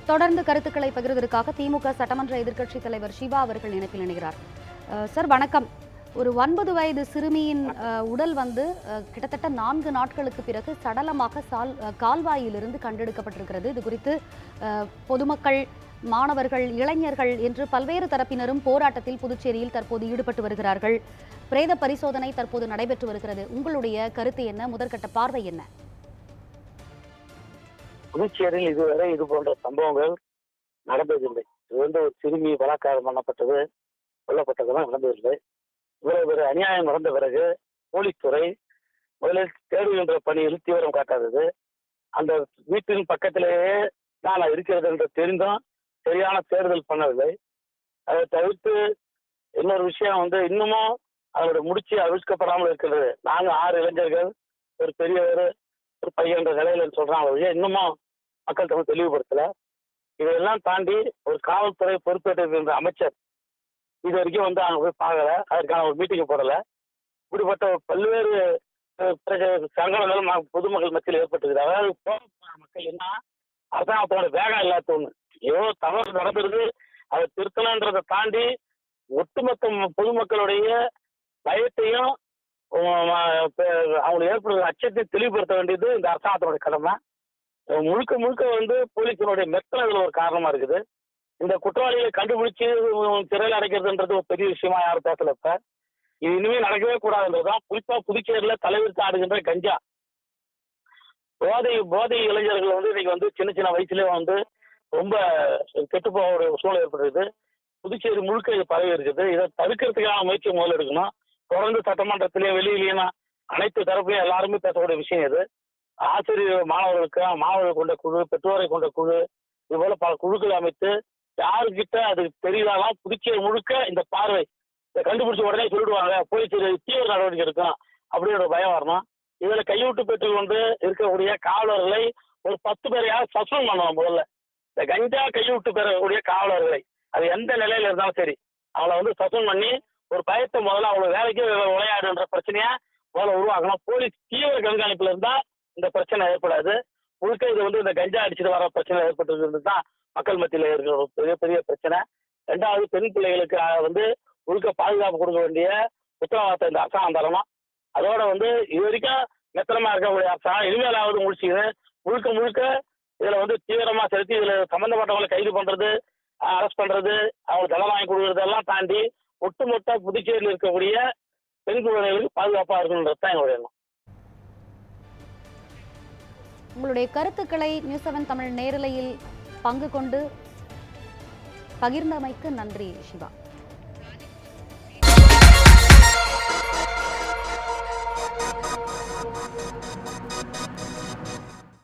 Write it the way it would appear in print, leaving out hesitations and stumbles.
தொடர்ந்து கருத்துக்களை பகிர்வதற்காக திமுக சட்டமன்ற எதிர்க்கட்சித் தலைவர் சிவா அவர்கள் இணைப்பில் இணைகிறார். சார் வணக்கம். ஒரு 9 வயது சிறுமியின் உடல் கிட்டத்தட்ட 4 நாட்களுக்கு பிறகு சடலமாக கால்வாயிலிருந்து கண்டெடுக்கப்பட்டிருக்கிறது. இது குறித்து பொதுமக்கள், மாணவர்கள், இளைஞர்கள் என்று பல்வேறு தரப்பினரும் போராட்டத்தில் புதுச்சேரியில் தற்போது ஈடுபட்டு வருகிறார்கள். பிரேத பரிசோதனை தற்போது நடைபெற்று வருகிறது. உங்களுடைய கருத்து என்ன? முதற்கட்ட பார்வை என்ன? புதுச்சேரியில் இதுவரை இது போன்ற சம்பவங்கள் நடந்ததில்லை. இது ஒரு சிறுமி பலாத்காரம் பண்ணப்பட்டது, கொல்லப்பட்டதெல்லாம் நடந்ததில்லை. இவ்வளவு ஒரு அநியாயம் நடந்த பிறகு போலீஸ் துறை முதலில் தேடுகின்ற பணியில் தீவிரம் காட்டாதது, அந்த வீட்டின் பக்கத்திலேயே நான் இருக்கிறது என்று தெரிந்தும் சரியான தேடுதல் பண்ணவில்லை. அதை தவிர்த்து இன்னொரு விஷயம் இன்னமும் அதோட முடிச்சு அவிழ்க்கப்படாமல் இருக்கிறது. நாங்கள் 6 இளைஞர்கள், ஒரு பெரியவர், ஒரு பையன் என்ற நிலையில சொல்றாங்க. இன்னமும் மக்கள் தமிழ் தெளிவுபடுத்தல. இதையெல்லாம் தாண்டி ஒரு காவல்துறை பொறுப்பேற்ற அமைச்சர் இது வரைக்கும் அங்க போய் பார்க்கல, அதற்கான ஒரு மீட்டிங் போடல. இப்படிப்பட்ட பல்வேறு சங்கடங்களும் பொதுமக்கள் மத்தியில் ஏற்பட்டுருக்குது. அதாவது மக்கள் என்ன அரசாங்கத்தோட வேகம் இல்லாத ஒண்ணு, ஏதோ தவறு நடந்துருது, அதை திருத்தலன்றதை தாண்டி ஒட்டுமொத்த பொதுமக்களுடைய பயத்தையும் அவங்களுக்கு ஏற்படுற அச்சத்தை தெளிவுபடுத்த வேண்டியது இந்த அரசாங்கத்தினுடைய கடமை. முழுக்க முழுக்க போலீஸினுடைய மெத்தன இதுல ஒரு காரணமா இருக்குது. இந்த குற்றவாளிகளை கண்டுபிடிச்சு சிறையில் அடைக்கிறதுன்றது ஒரு பெரிய விஷயமா யாரும் பேசல. இப்ப இது இனிமே நடக்கவே கூடாதுன்றதுதான். குறிப்பா புதுச்சேரியில தலைவிரித்து ஆடுகின்ற கஞ்சா போதை இளைஞர்கள் இன்னைக்கு சின்ன சின்ன வயசுலயே ரொம்ப கெட்டு போக ஒரு சூழல் ஏற்படுறது. புதுச்சேரி முழுக்க இது பரவி இருக்குது. இதை தடுக்கிறதுக்கான முயற்சி முதல்ல எடுக்கணும். தொடர்ந்து சட்டமன்றத்திலேயே வெளியிலேயே அனைத்து தரப்புலையும் எல்லாருமே பேசக்கூடிய விஷயம் இது. ஆசிரியர் மாணவர்கள் கொண்ட குழு, பெற்றோரை கொண்ட குழு, இது போல பல குழுக்கள் அமைத்து யாருக்கிட்ட அது தெரியாதான் புதுச்சேரி முழுக்க இந்த பார்வை இதை கண்டுபிடிச்ச உடனே சொல்லிடுவாங்க, போலீஸ் தீவிர நடவடிக்கை எடுக்கும் அப்படின்ற பயம் வரணும். இதுல கையூட்டு பெற்றுக் கொண்டு இருக்கக்கூடிய காவலர்களை ஒரு 10 பேரையாவது சஸ்பெண்ட் பண்ணணும். முதல்ல இந்த கஞ்சா கையூட்டு பெறக்கூடிய காவலர்களை, அது எந்த நிலையில இருந்தாலும் சரி, அவளை சஸ்பெண்ட் பண்ணி ஒரு பயத்தை முதல்ல அவங்க வேலைக்கு விளையாடுன்ற பிரச்சனையா முதல்ல உருவாக்கணும். போலீஸ் தீவிர கண்காணிப்புல இருந்தா இந்த பிரச்சனை ஏற்படாது. முழுக்க இது இந்த கஞ்சா அடிச்சுட்டு வர பிரச்சனை ஏற்பட்டு தான் மக்கள் மத்தியில் இருக்கிற ஒரு பெரிய பெரிய பிரச்சனை. 2வது, பெண் பிள்ளைகளுக்கு முழுக்க பாதுகாப்பு கொடுக்க வேண்டிய உத்தரவாதத்தை இந்த அரசாங்கம் தரணும். அதோட இது வரைக்கும் மெத்தனமா இருக்கக்கூடிய அரசாங்கம் இனிமேலாவது முடிச்சுது முழுக்க முழுக்க இதுல தீவிரமா செலுத்தி இதுல சம்பந்தப்பட்டவங்களை கைது பண்றது, அரெஸ்ட் பண்றது, அவங்களுக்கு தண்டனை வாங்கி கொடுக்கறதெல்லாம் தாண்டி ஒட்டுமொத்த புதுச்சேரியில் இருக்கக்கூடிய பெண் குழந்தைகளுக்கு பாதுகாப்பா இருக்கணுன்றது தான் எங்களுடைய எண்ணம். உங்களுடைய கருத்துக்களை நியூஸ் 7 தமிழ் நேரலையில் பங்கு கொண்டு பகிர்ந்தமைக்கு நன்றி சிவா.